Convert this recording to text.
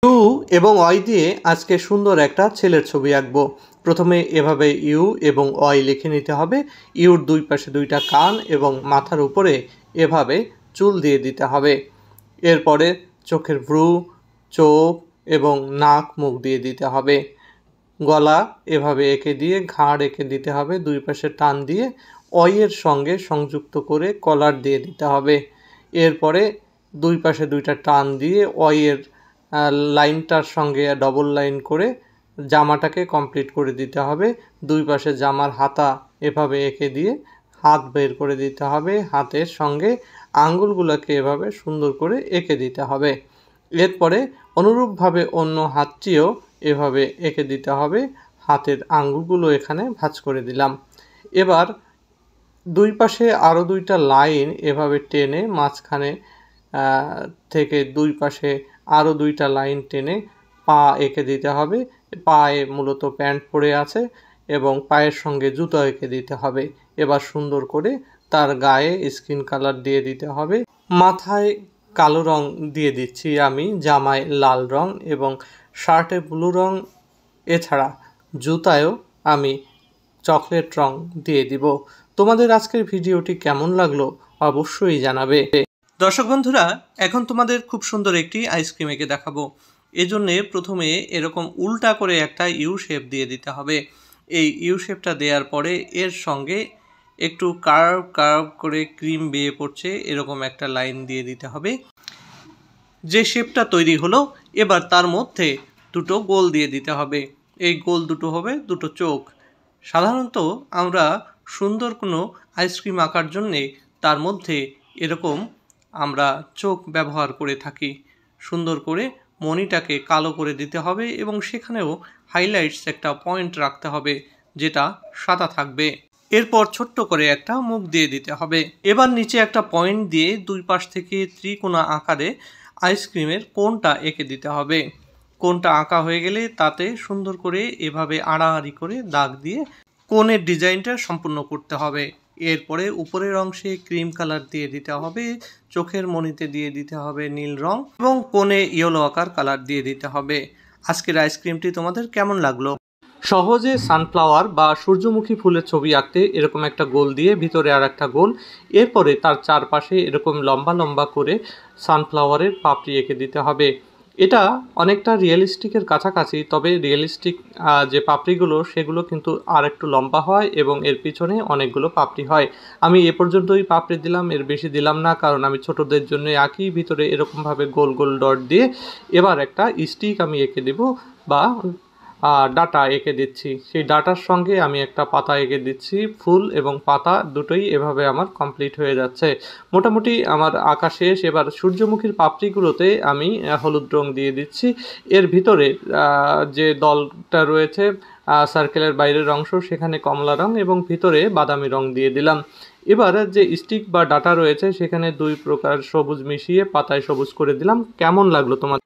You এবং অয় দিয়ে আজকে সুন্দর একটা ছেলের ছবি আঁকবো। প্রথমে এভাবে ইউ এবং অয় লিখে নিতে হবে। ইউর দুই পাশে দুইটা কান এবং মাথার উপরে এভাবে চুল দিয়ে দিতে হবে। এরপরে চোখের ভ্রু, চোখ এবং নাক মুখ দিয়ে দিতে হবে। গলা এভাবে এঁকে দিয়ে ঘাড় এঁকে দিতে হবে, দুই পাশে টান দিয়ে অয়ের সঙ্গে সংযুক্ত করে কলার দিয়ে দিতে হবে। এরপরে দুই পাশে দুইটা টান দিয়ে অয়ের লাইনটার সঙ্গে ডবল লাইন করে জামাটাকে কমপ্লিট করে দিতে হবে। দুই পাশে জামার হাতা এভাবে এঁকে দিয়ে হাত বের করে দিতে হবে। হাতের সঙ্গে আঙ্গুলগুলোকে এভাবে সুন্দর করে এঁকে দিতে হবে। এরপরে অনুরূপভাবে অন্য হাতটিও এভাবে এঁকে দিতে হবে। হাতের আঙ্গুলগুলো এখানে ভাঁজ করে দিলাম। এবার দুই পাশে আরও দুইটা লাইন এভাবে টেনে মাঝখানে থেকে দুই পাশে আরও দুইটা লাইন টেনে পা এঁকে দিতে হবে। পায়ে মূলত প্যান্ট পরে আছে এবং পায়ের সঙ্গে জুতো এঁকে দিতে হবে। এবার সুন্দর করে তার গায়ে স্কিন কালার দিয়ে দিতে হবে। মাথায় কালো রং দিয়ে দিচ্ছি আমি, জামায় লাল রং এবং শার্টে ব্লু রং, এছাড়া জুতায়ও আমি চকলেট রং দিয়ে দিব। তোমাদের আজকের ভিডিওটি কেমন লাগলো অবশ্যই জানাবে। দর্শক বন্ধুরা, এখন তোমাদের খুব সুন্দর একটি আইসক্রিম এঁকে দেখাবো। এজন্যে প্রথমে এরকম উল্টা করে একটা ইউ শেপ দিয়ে দিতে হবে। এই ইউ শেপটা দেওয়ার পরে এর সঙ্গে একটু কার্ভ করে ক্রিম বেয়ে পড়ছে এরকম একটা লাইন দিয়ে দিতে হবে। যে শেপটা তৈরি হলো, এবার তার মধ্যে দুটো গোল দিয়ে দিতে হবে। এই গোল দুটো হবে দুটো চোখ। সাধারণত আমরা সুন্দর কোনো আইসক্রিম আঁকার জন্যে তার মধ্যে এরকম আমরা চোখ ব্যবহার করে থাকি। সুন্দর করে মণিটাকে কালো করে দিতে হবে এবং সেখানেও হাইলাইটস একটা পয়েন্ট রাখতে হবে যেটা সাদা থাকবে। এরপর ছোট্ট করে একটা মুখ দিয়ে দিতে হবে। এবার নিচে একটা পয়েন্ট দিয়ে দুই পাশ থেকে ত্রিকোণা আকারে আইসক্রিমের কোণটা এঁকে দিতে হবে। কোণটা আঁকা হয়ে গেলে তাতে সুন্দর করে এভাবে আড়াআড়ি করে দাগ দিয়ে কোণের ডিজাইনটা সম্পূর্ণ করতে হবে। এরপরে উপরের অংশে ক্রিম কালার দিয়ে দিতে হবে, চোখের মণিতে দিয়ে দিতে হবে নীল রং এবং কোণে ইয়েলো আকার কালার দিয়ে দিতে হবে। আজকের আইসক্রিমটি তোমাদের কেমন লাগলো? সহজে সানফ্লাওয়ার বা সূর্যমুখী ফুলের ছবি আঁকতে এরকম একটা গোল দিয়ে ভিতরে আর একটা গোল, এরপরে তার চারপাশে এরকম লম্বা লম্বা করে সানফ্লাওয়ারের পাপড়ি এঁকে দিতে হবে। এটা অনেকটা রিয়েলিস্টিকের কাছাকাছি, তবে রিয়েলিস্টিক যে পাপড়িগুলো সেগুলো কিন্তু আর একটু লম্বা হয় এবং এর পিছনে অনেকগুলো পাপড়ি হয়। আমি এ পর্যন্তই পাপড়ি দিলাম, এর বেশি দিলাম না, কারণ আমি ছোটদের জন্য আঁকি। ভিতরে এরকমভাবে গোল গোল ডট দিয়ে এবার একটা স্টিক আমি এঁকে দেব বা ডাটা এঁকে দিচ্ছি। সেই ডাটার সঙ্গে আমি একটা পাতা এঁকে দিচ্ছি। ফুল এবং পাতা দুটোই এভাবে আমার কমপ্লিট হয়ে যাচ্ছে। মোটামুটি আমার আঁকা শেষ। এবার সূর্যমুখীর পাপড়িগুলোতে আমি হলুদ রং দিয়ে দিচ্ছি। এর ভিতরে যে দলটা রয়েছে সার্কেলের বাইরের অংশ, সেখানে কমলা রং এবং ভিতরে বাদামি রং দিয়ে দিলাম। এবার যে স্টিক বা ডাটা রয়েছে সেখানে দুই প্রকার সবুজ মিশিয়ে পাতায় সবুজ করে দিলাম। কেমন লাগলো তোমার?